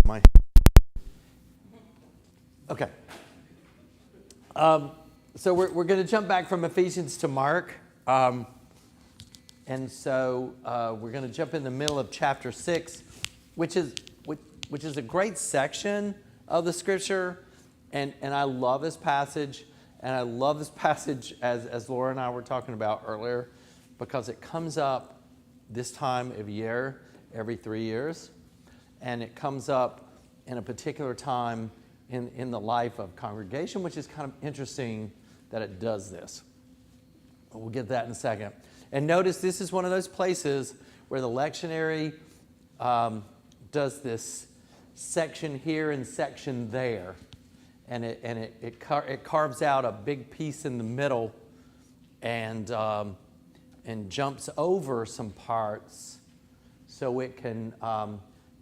my... Okay. So we're going to jump back from Ephesians to Mark. And so we're going to jump in the middle of chapter 6, which is a great section of the Scripture. And I love this passage. And I love this passage, as Laura and I were talking about earlier, because it comes up this time of year, every 3 years. And it comes up in a particular time in the life of congregation, which is kind of interesting that it does this. We'll get that in a second. And notice this is one of those places where the lectionary does this section here and section there. And it carves out a big piece in the middle and jumps over some parts so it can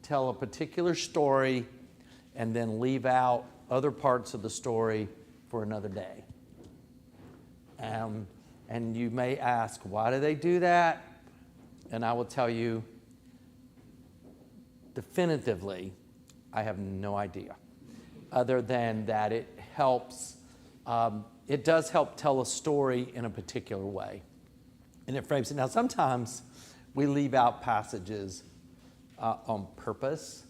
tell a particular story and then leave out other parts of the story for another day. And you may ask, why do they do that? And I will tell you definitively, I have no idea. Other than that it helps, it does help tell a story in a particular way. And it frames it. Now sometimes we leave out passages on purpose,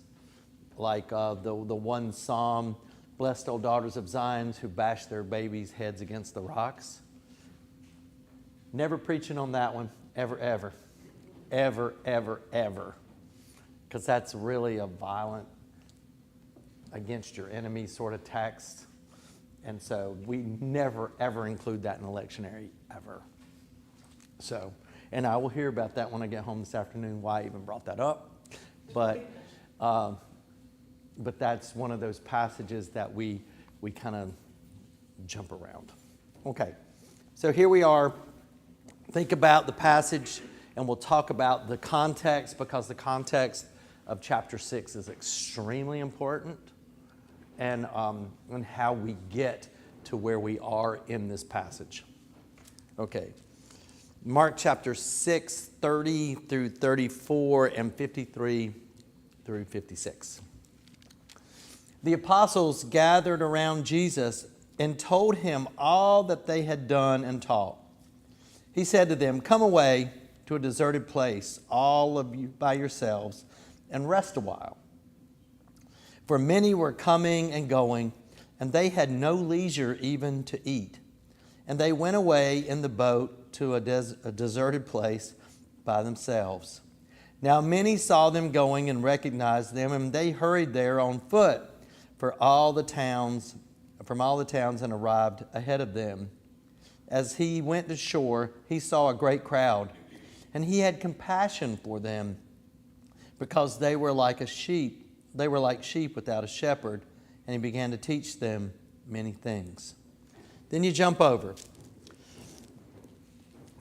like the one psalm, blessed O daughters of Zion who bash their babies' heads against the rocks. Never preaching on that one, ever, ever, ever, ever, ever. Because that's really a violent, against your enemy sort of text. And so we never, ever include that in the lectionary, ever. So, and I will hear about that when I get home this afternoon, why I even brought that up. But that's one of those passages that we kind of jump around. Okay, so here we are. Think about the passage, and we'll talk about the context, because the context of chapter 6 is extremely important, and how we get to where we are in this passage. Okay, Mark chapter 6, 30 through 34, and 53 through 56. The apostles gathered around Jesus and told him all that they had done and taught. He said to them, "Come away to a deserted place, all of you by yourselves, and rest a while." For many were coming and going, and they had no leisure even to eat. And they went away in the boat to a deserted place by themselves. Now many saw them going and recognized them, and they hurried there on foot from all the towns and arrived ahead of them. As he went to shore, he saw a great crowd, and he had compassion for them, because they were like sheep without a shepherd, and he began to teach them many things. Then you jump over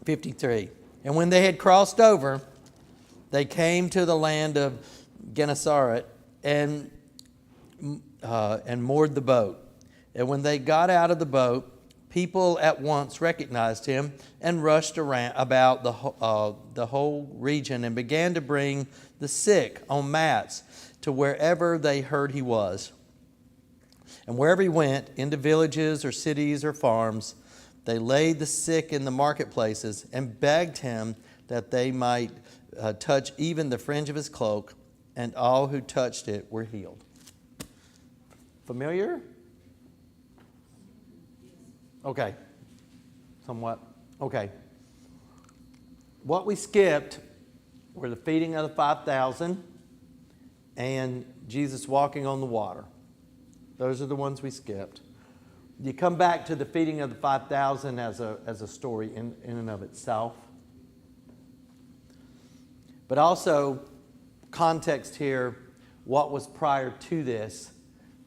53. And when they had crossed over, they came to the land of Gennesaret and moored the boat. And when they got out of the boat, people at once recognized him and rushed around about the whole region and began to bring the sick on mats to wherever they heard he was. And wherever he went, into villages or cities or farms, they laid the sick in the marketplaces and begged him that they might touch even the fringe of his cloak, and all who touched it were healed. Familiar? Okay. Somewhat. Okay. What we skipped were the feeding of the 5,000 and Jesus walking on the water. Those are the ones we skipped. You come back to the feeding of the 5,000 as a story in and of itself. But also, context here, what was prior to this,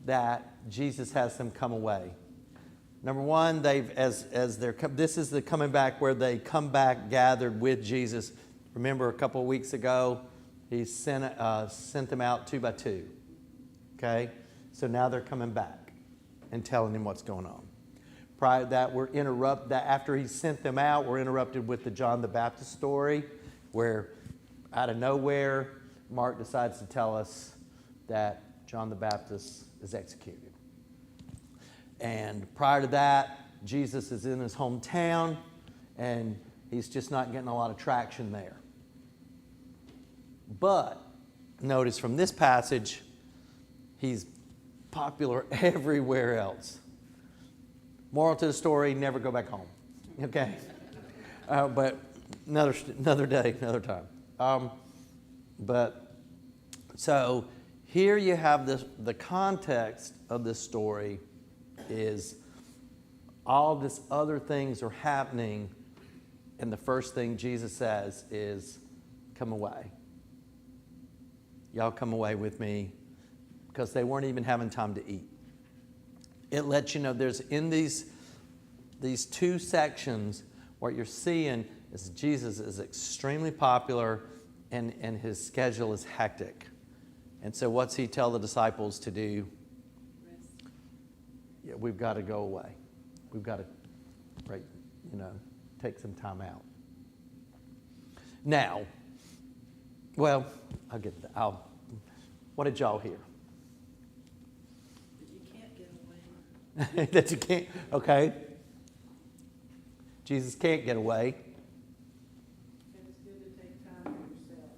that Jesus has them come away. Number one, this is the coming back where they come back gathered with Jesus. Remember a couple of weeks ago, he sent them out 2 by 2. Okay? So now they're coming back and telling him what's going on. Prior to that, after he sent them out, we're interrupted with the John the Baptist story, where out of nowhere, Mark decides to tell us that John the Baptist is executed. And prior to that, Jesus is in his hometown, and he's just not getting a lot of traction there. But notice from this passage, he's popular everywhere else. Moral to the story, never go back home. Okay? But another day, another time. So here you have the context of this story is all this other things are happening, and the first thing Jesus says is, come away. Y'all come away with me, because they weren't even having time to eat. It lets you know there's in these two sections, what you're seeing is Jesus is extremely popular and his schedule is hectic. And so what's he tell the disciples to do? Rest. Yeah, we've got to go away. We've got to, take some time out. Now, well, I'll get to that. What did y'all hear? That you can't get away. That you can't, okay. Jesus can't get away. It's good to take time for yourself.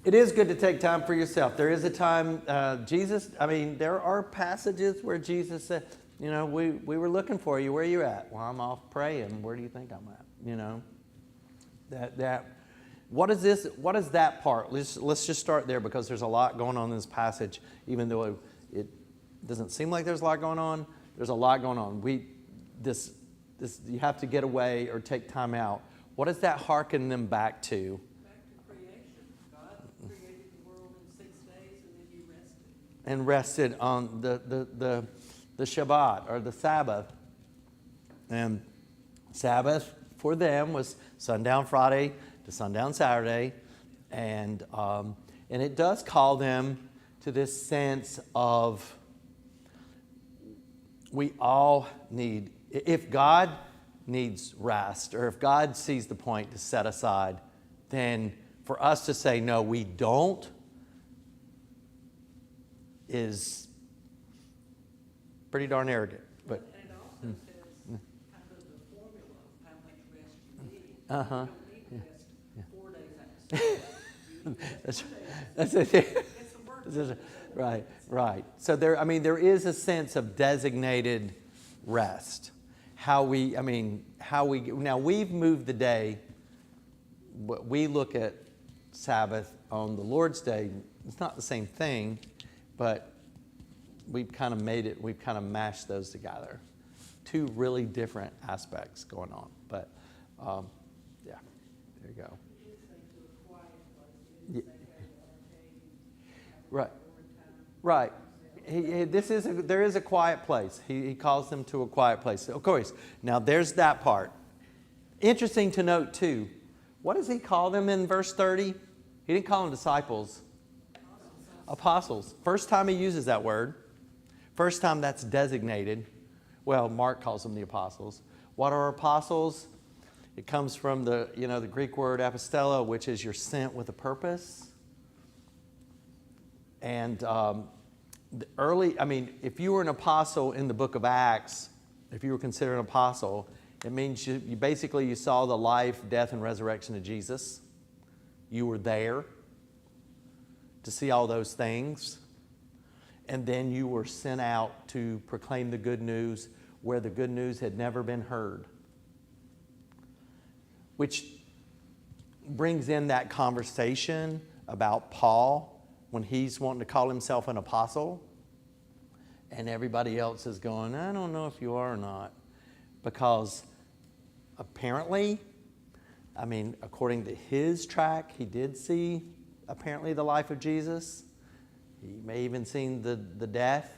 It is good to take time for yourself. There is a time, there are passages where Jesus said, we were looking for you. Where are you at? Well, I'm off praying. Where do you think I'm at? What is this? What is that part? Let's just start there, because there's a lot going on in this passage. Even though it doesn't seem like there's a lot going on, there's a lot going on. This you have to get away or take time out. What does that hearken them back to? Back to creation. God created the world in 6 days, and then he rested. And rested on the Shabbat, or the Sabbath. And Sabbath for them was sundown Friday to sundown Saturday. And it does call them to this sense of, we all need, if God needs rest, or if God sees the point to set aside, then for us to say, no, we don't, is pretty darn arrogant. But And it also says kind of the formula of how much rest you need. Uh-huh. You don't need rest 4 days out of 7. that's it. It's the work. Right. So there is a sense of designated rest. Now we've moved the day. We look at Sabbath on the Lord's Day. It's not the same thing, but we've kind of mashed those together. Two really different aspects going on. But there you go. Right. There is a quiet place. He calls them to a quiet place. Of course. Now there's that part. Interesting to note too. What does he call them in verse 30? He didn't call them disciples. Apostles. First time he uses that word. First time that's designated. Well, Mark calls them the apostles. What are apostles? It comes from the Greek word apostello, which is you're sent with a purpose. And if you were an apostle in the book of Acts, if you were considered an apostle, it means you saw the life, death, and resurrection of Jesus. You were there to see all those things. And then you were sent out to proclaim the good news where the good news had never been heard. Which brings in that conversation about Paul when he's wanting to call himself an apostle. And everybody else is going, I don't know if you are or not. Because apparently, according to his track, he did see apparently the life of Jesus. He may even seen the death.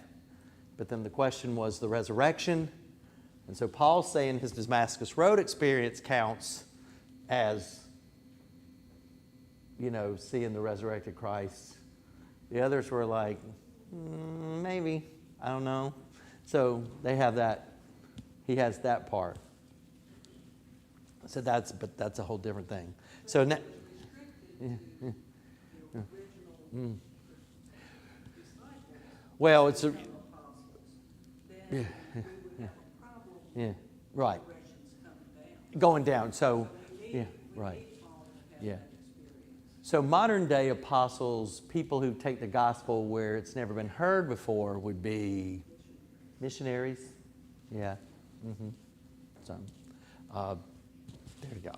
But then the question was the resurrection. And so Paul's saying his Damascus Road experience counts as, seeing the resurrected Christ. The others were like, maybe, I don't know. So they have that. He has that part. So that's a whole different thing. So now, Well, it's a, apostles, then we would have a problem yeah, right, with Russians coming down. going down. So, So yeah, we right, need Paul to have yeah. that experience. So modern day apostles, people who take the gospel where it's never been heard before, would be missionaries. Yeah. Mm-hmm. So, there you go.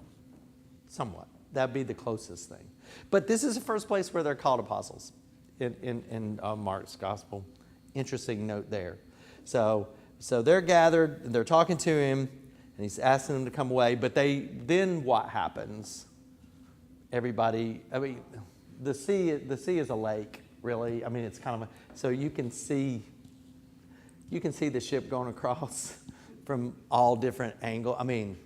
Somewhat. That'd be the closest thing. But this is the first place where they're called apostles in Mark's gospel. Interesting note there. So they're gathered, and they're talking to him, and he's asking them to come away. But then what happens? Everybody, I mean, the sea is a lake, really. I mean, it's kind of so you can see the ship going across from all different angles. I mean,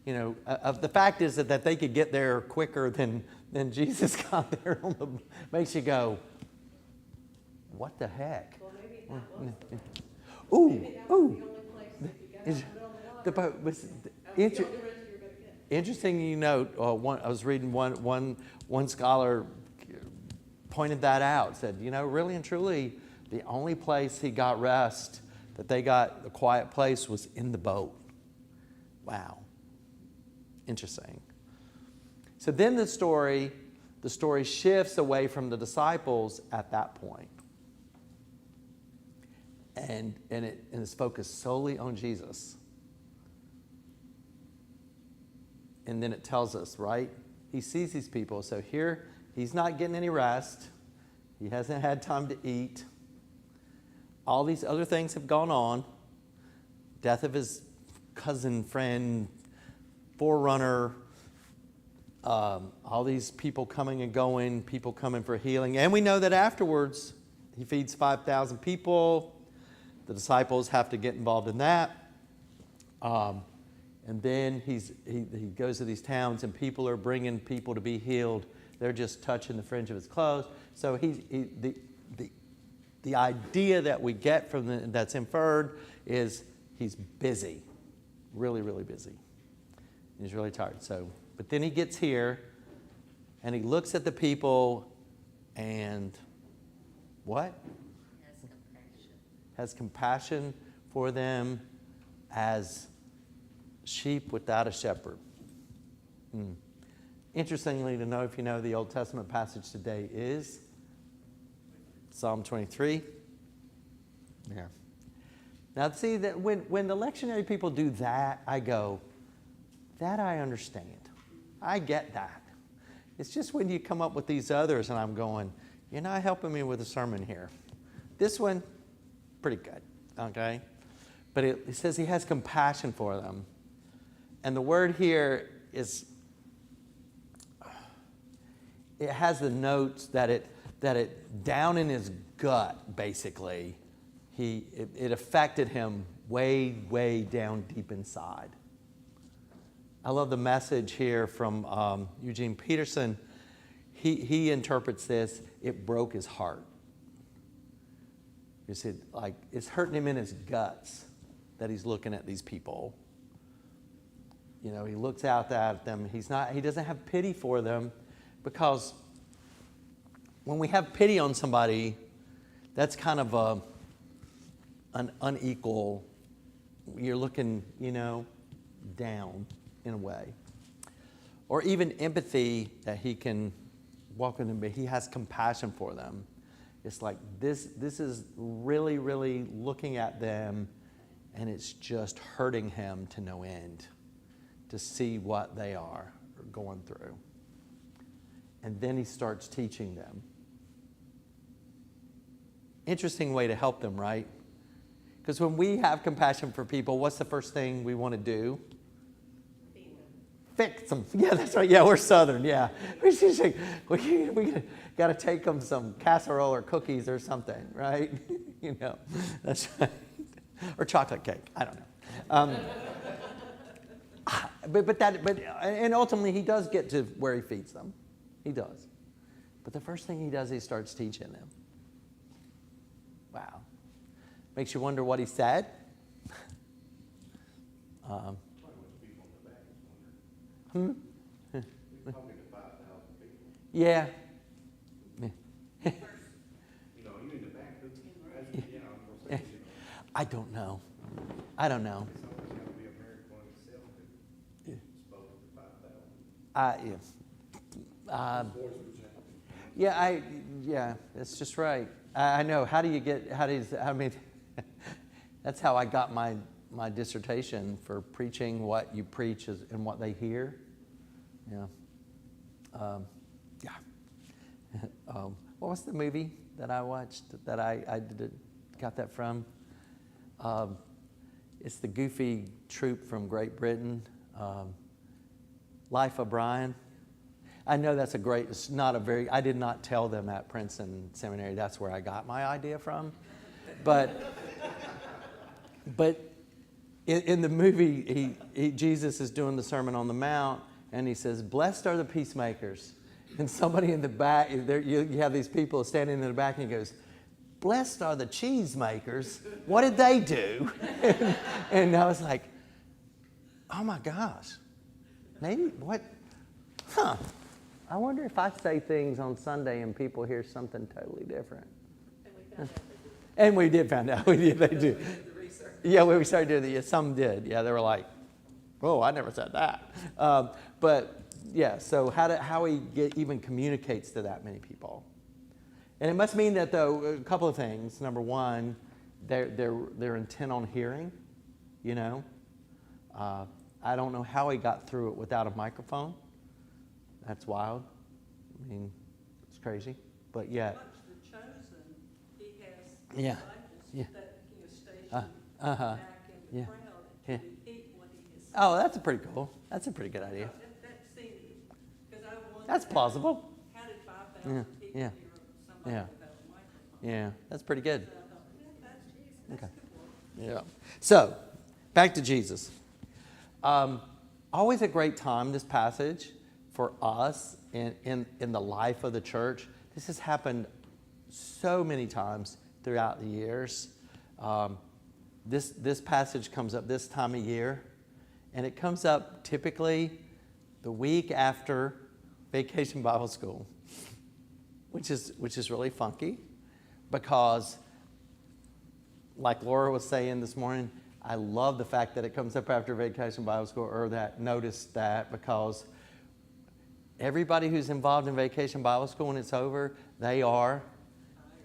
you know, the fact is that they could get there quicker than Jesus got there. Makes you go, what the heck? Well, maybe that was, Ooh, maybe that was ooh. the only place that you got Is- out on the water. The boat was That was the only rest you're gonna get. interesting. You note, I was reading one scholar pointed that out. Said, you know, really and truly, the only place he got rest, that they got a quiet place, was in the boat. Wow. Interesting. So then the story shifts away from the disciples at that point. And it's focused solely on Jesus. And then it tells us, right? He sees these people. So here, he's not getting any rest. He hasn't had time to eat. All these other things have gone on. Death of his cousin, friend, forerunner. All these people coming and going, people coming for healing. And we know that afterwards, he feeds 5,000 people. The disciples have to get involved in that. And then he goes to these towns, and people are bringing people to be healed. They're just touching the fringe of his clothes. So the idea that we get from that's inferred is he's busy, really, really busy. He's really tired. So, but then he gets here, and he looks at the people, and what? Has compassion for them as sheep without a shepherd. Interestingly to know, if you know, the Old Testament passage today is Psalm 23. Yeah. Now, see, that when the lectionary people do that, I go, that I understand. I get that. It's just when you come up with these others, and I'm going, you're not helping me with the sermon here. This one, pretty good, okay? But it says he has compassion for them. And the word here is, it has the notes that it down in his gut, basically, it affected him way, way down deep inside. I love the message here from Eugene Peterson. He interprets this, it broke his heart. You see, like, it's hurting him in his guts that he's looking at these people. You know, he looks out at them. He doesn't have pity for them, because when we have pity on somebody, that's kind of an unequal, you're looking, you know, down in a way. Or even empathy, that he can walk with them, but he has compassion for them. It's like this is really, really looking at them, and it's just hurting him to no end to see what they are going through. And then he starts teaching them. Interesting way to help them, right? Because when we have compassion for people, what's the first thing we want to do? Fix them. Yeah, that's right. Yeah, we're Southern. Yeah. We got to take them some casserole or cookies or something, right? You know, that's right. Or chocolate cake. I don't know. And ultimately he does get to where he feeds them. He does. But the first thing he does, he starts teaching them. Wow. Makes you wonder what he said. You Yeah. know, you in the back, that's I don't know. I don't know. It's always got to be a miracle in itself that Yeah. spoke to 5,000. Yeah, that's just right. I know. That's how I got my dissertation for preaching. What you preach is and what they hear. Yeah. Yeah. What was the movie that I watched that got that from? It's the goofy troupe from Great Britain, Life of Brian. I know that's it's not a very, I did not tell them at Princeton Seminary that's where I got my idea from. But in the movie, Jesus is doing the Sermon on the Mount, and he says, "Blessed are the peacemakers." And somebody in the back, you have these people standing in the back, and he goes, "Blessed are the cheesemakers. What did they do?" And I was like, oh my gosh, maybe what? Huh? I wonder if I say things on Sunday and people hear something totally different. And we did find out. We did. They do. Yeah, when we started doing it, some did. Yeah, they were like, "Whoa, I never said that." But yeah, so how he even communicates to that many people, and it must mean that though a couple of things. Number one, they're intent on hearing. You know, I don't know how he got through it without a microphone. That's wild. I mean, it's crazy, but yet. Amongst the chosen, he has Yeah. disciples Yeah. that stationed Uh-huh. back in the Yeah. crowd Yeah. to repeat what he has said. Oh, that's pretty cool. That's a pretty good idea. That seemed, because I wondered. That's plausible. How did 5,000 Yeah, people yeah. hear somebody Yeah. without a microphone? Yeah, that's pretty good. So I thought, yeah, that's Okay. good work. Yeah. So, back to Jesus. Always a great time, this passage, for us in the life of the church. This has happened so many times throughout the years. This passage comes up this time of year, and it comes up typically the week after Vacation Bible School, which is really funky because, like Laura was saying this morning, I love the fact that it comes up after Vacation Bible School, or that notice that, because everybody who's involved in Vacation Bible School, when it's over, they are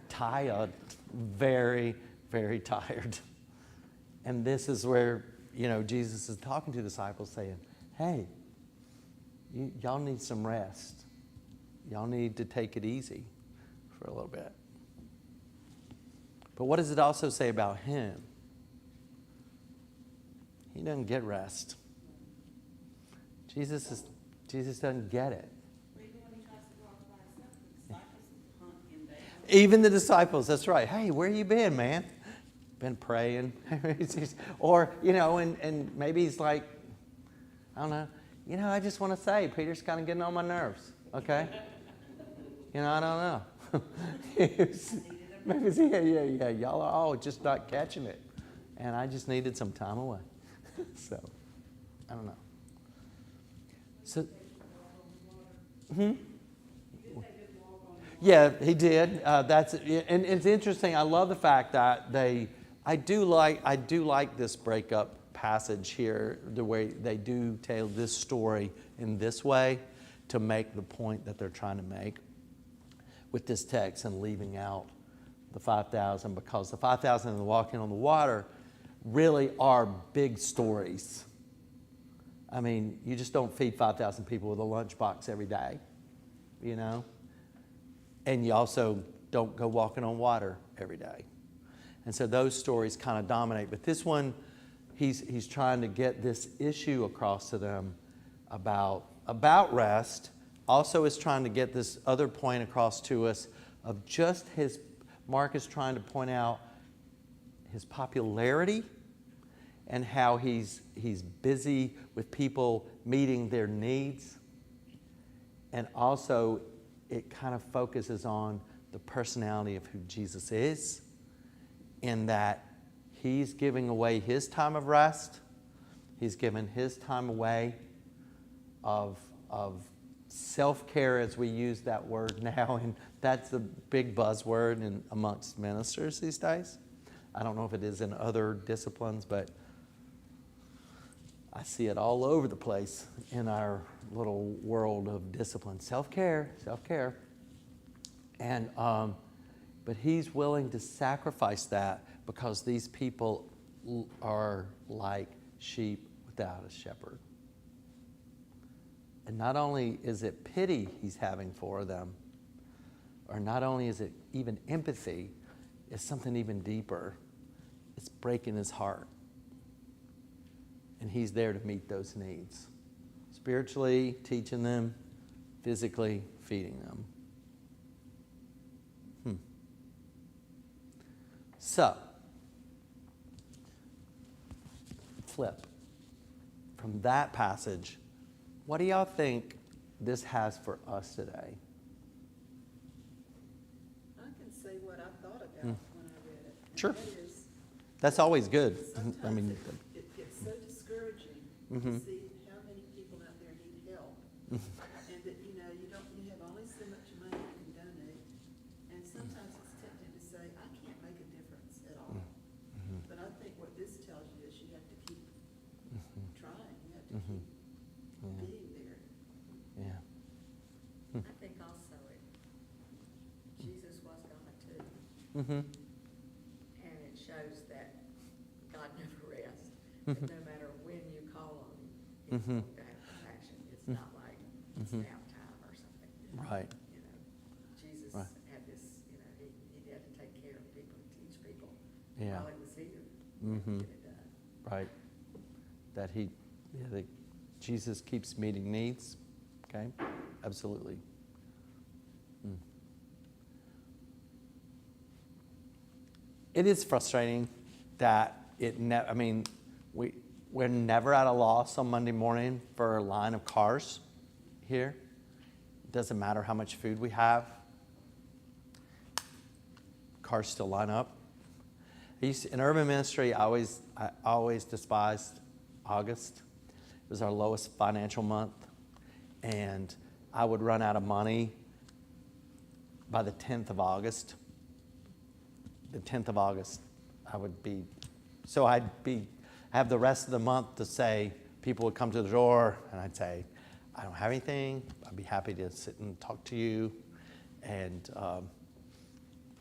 tired, very, very tired. And this is where, Jesus is talking to the disciples saying, hey, y'all need some rest. Y'all need to take it easy for a little bit. But what does it also say about him? He doesn't get rest. Jesus doesn't get it. Even when he tries to walk by himself, the disciples hunt him down. Even the disciples, that's right. Hey, where you been, man? Been praying. Or, and maybe he's like, I don't know. I just want to say, Peter's kind of getting on my nerves, okay? I don't know. Maybe, yeah. Y'all are all just not catching it. And I just needed some time away. So, I don't know. So, yeah, he did. And it's interesting. I love the fact that I do like this breakup passage here, the way they do tell this story in this way to make the point that they're trying to make with this text and leaving out the 5,000, because the 5,000 and the walking on the water really are big stories. I mean, you just don't feed 5,000 people with a lunchbox every day, And you also don't go walking on water every day. And so those stories kind of dominate. But this one, he's trying to get this issue across to them about rest. Also is trying to get this other point across to us of just Mark is trying to point out his popularity and how he's busy with people meeting their needs. And also, it kind of focuses on the personality of who Jesus is, in that he's giving away his time of rest. He's given his time away of self-care, as we use that word now, and that's the big buzzword amongst ministers these days. I don't know if it is in other disciplines, but I see it all over the place in our little world of discipline. Self-care, self-care. And, but he's willing to sacrifice that because these people are like sheep without a shepherd. And not only is it pity he's having for them, or not only is it even empathy, it's something even deeper. It's breaking his heart. And he's there to meet those needs. Spiritually, teaching them, physically, feeding them. So, flip. From that passage, what do y'all think this has for us today? I can say what I thought about when I read it. And Sure. that is, That's always good. I sometimes mean, it gets so discouraging to see how many people out there need help. And that, you have only so much money you can donate. And sometimes it's tempting to say, I can't make a difference at all. But I think what this tells you is you have to keep trying. You have to keep being there. yeah. I think also Jesus was God too, Mm-hmm. and it shows that God never rests. And no matter when you call on him, he's going to have compassion. It's not like it's nap time or something. Right. Jesus Right. had this, he had to take care of people, teach people Yeah. while he was here. Mhm. Get it done. Right. That Jesus keeps meeting needs. Okay? Absolutely. It is frustrating that we're never at a loss on Monday morning for a line of cars here. It doesn't matter how much food we have. Cars still line up. In urban ministry, I always despised August. It was our lowest financial month. And I would run out of money by the 10th of August. The 10th of August, I'd have the rest of the month to say, people would come to the door and I'd say, I don't have anything. I'd be happy to sit and talk to you. And,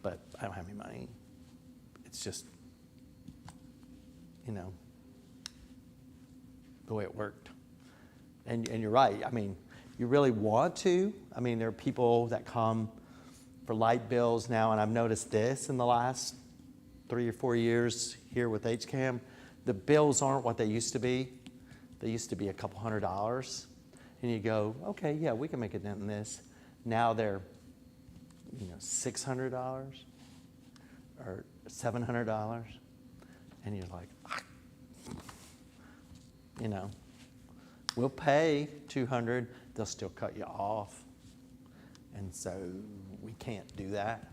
but I don't have any money. It's just, the way it worked. And you're right. You really want to. There are people that come for light bills now, and I've noticed this in the last 3 or 4 years here with HCAM. The bills aren't what they used to be. They used to be a couple $100s. And you go, okay, yeah, we can make a dent in this. Now they're, $600 or $700. And you're like, we'll pay $200, they'll still cut you off. And so we can't do that.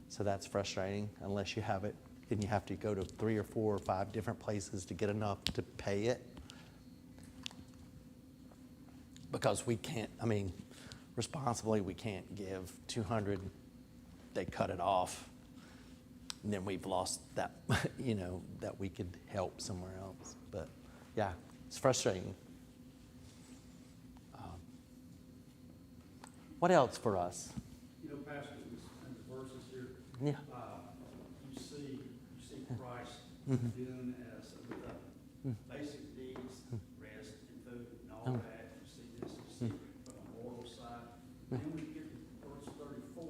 So that's frustrating unless you have it and you have to go to 3 or 4 or 5 different places to get enough to pay it. Because we can't, responsibly we can't give $200, they cut it off. And then we've lost that, that we could help somewhere else. But yeah, it's frustrating. What else for us? Pastor, in the verses here, Yeah. you see Christ doing as with the basic needs, rest and food and all that. You see this, you see from the moral side. Then when you get to verse 34,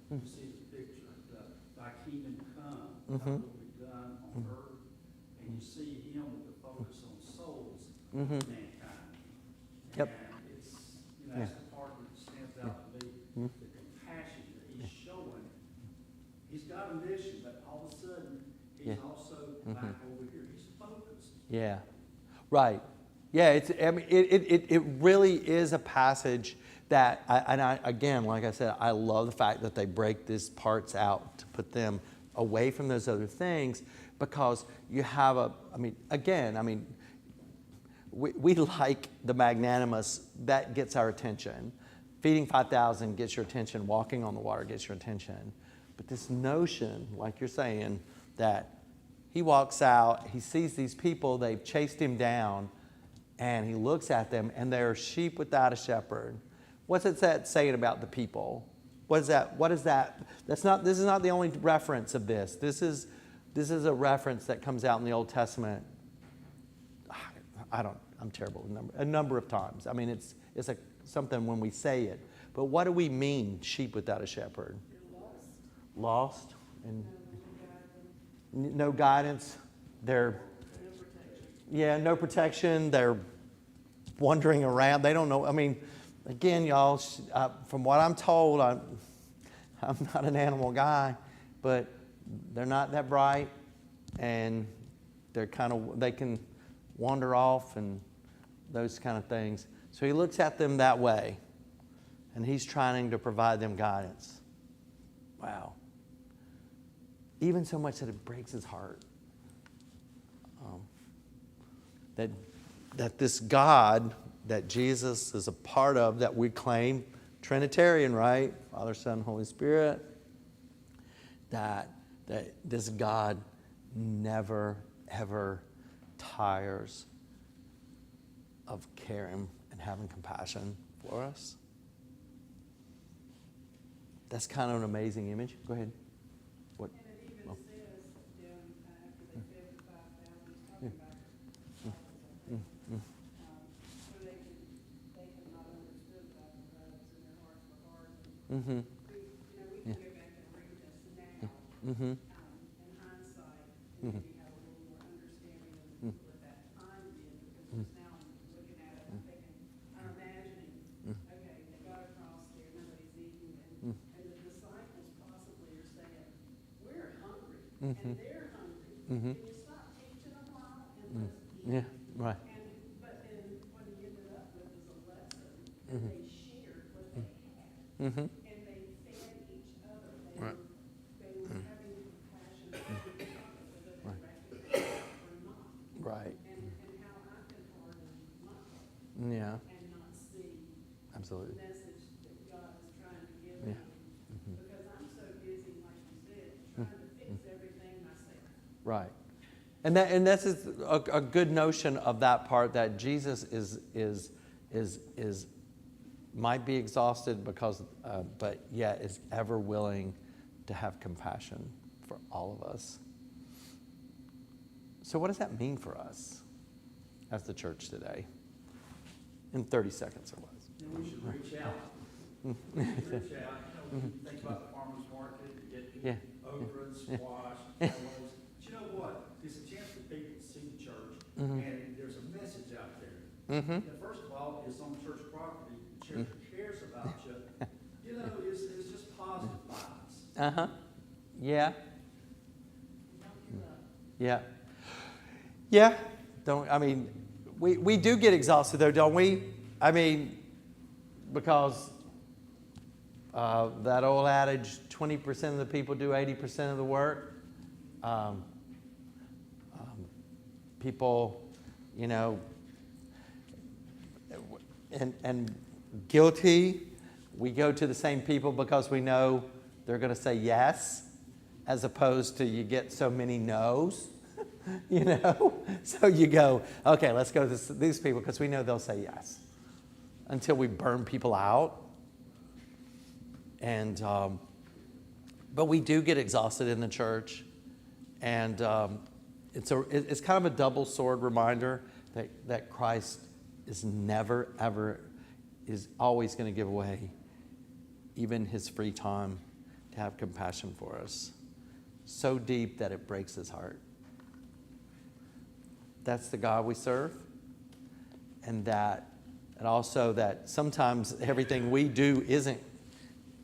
you see the picture of thy kingdom come, thy will be done on earth, and you see him with the focus on souls of mankind. Yep. And it's, that's the part that stands out to me, the compassion that he's showing. He's got a mission, but all of a sudden, he's also back over here. He's focused. Yeah, right. Yeah, it really is a passage that, again, like I said, I love the fact that they break these parts out to put them away from those other things, because you have we like the magnanimous, that gets our attention. Feeding 5,000 gets your attention. Walking on the water gets your attention. But this notion, like you're saying, that he walks out, he sees these people, they've chased him down, and he looks at them, and they're sheep without a shepherd. What's it saying about the people? What is that? What is that? This is not the only reference of this. This is a reference that comes out in the Old Testament. I'm terrible with numbers. A number of times. I mean, it's something when we say it. But what do we mean, sheep without a shepherd? They're lost. Lost and no guidance. They're No protection. Yeah, no protection. They're wandering around. They don't know. I mean, again, y'all, from what I'm told, I'm not an animal guy, but they're not that bright, and they can wander off and those kind of things. So he looks at them that way, and he's trying to provide them guidance. Wow. Even so much that it breaks his heart. That this God that Jesus is a part of, that we claim Trinitarian, right? Father, Son, Holy Spirit. That this God never, ever tires of caring and having compassion for us. That's kind of an amazing image. Go ahead. What? And it even Oh. says, down after they fed the 5,000, he's talking about where they could not understood about the loaves and their hearts were hard. Mm-hmm. We can go back and read this now, Mm-hmm. in hindsight, and maybe have a little more understanding of what that time did, because now I'm looking at it, I'm thinking, I'm imagining, okay, they got across there, nobody's eating, and the disciples possibly are saying, we're hungry, and they're hungry. Mhm. Can you stop teaching a while and let's eat? Yeah, right. But then what he ended up with is a lesson, and they shared what they had, Mm-hmm. and they fed each other. Right. They were having compassion for each other, whether they recognized it or not. Right. And how I can harden my heart Yeah, and not see the absolutely. message that God is trying to give Yeah. me. Because I'm so busy, like you said, trying to fix everything myself. Right. And that's a good notion of that part, that Jesus is might be exhausted because, but yet is ever willing to have compassion for all of us. So what does that mean for us as the church today? In 30 seconds or less. And we should reach out. Reach out. Think about the farmer's market, Yeah. get okra and squash, and tomatoes. But you know what? It's a chance for people to see the church, and there's a message out there. Mm-hmm. And first of all, it's on church property. The church cares about you. You know, it's just positive vibes. Uh-huh. Yeah. Yeah. Yeah. We do get exhausted though, don't we? I mean, because that old adage, 20% of the people do 80% of the work. People, you know, and guilty. We go to the same people because we know they're going to say yes, as opposed to you get so many no's, you know? So you go, okay, let's go to these people because we know they'll say yes, until we burn people out. And, but we do get exhausted in the church. And it's kind of a double sword reminder that Christ is never, ever, is always going to give away even his free time to have compassion for us. So deep that it breaks his heart. That's the God we serve. And also that sometimes everything we do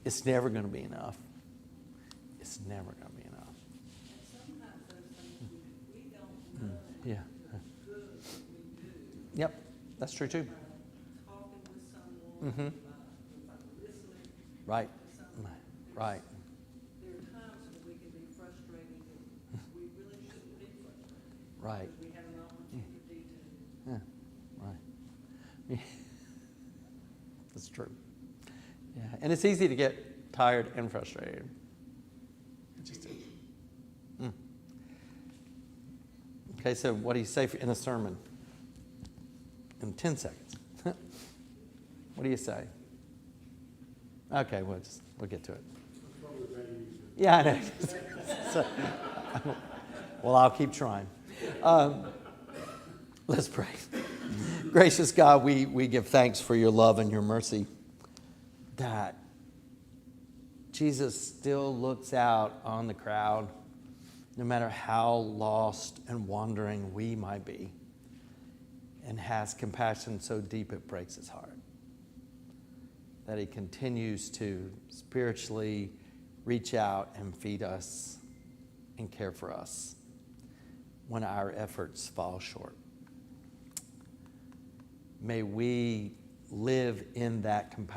it's never going to be enough. It's never going to be enough. And sometimes those things we don't know. Yeah. The good that we do. Yep, that's true too. Talking with someone, listening Right. to someone. Right. There are times when we can be frustrated and we really shouldn't be frustrated. Right. Because we have an opportunity to. Yeah. Right. Yeah. That's true. Yeah. And it's easy to get tired and frustrated. It just is. Okay, so what do you say in a sermon? In 10 seconds. What do you say? Okay, we'll get to it. Yeah, I know. So, well, I'll keep trying. Let's pray. Gracious God, we give thanks for your love and your mercy, that Jesus still looks out on the crowd, no matter how lost and wandering we might be, and has compassion so deep it breaks his heart. That he continues to spiritually reach out and feed us and care for us when our efforts fall short. May we live in that compassion.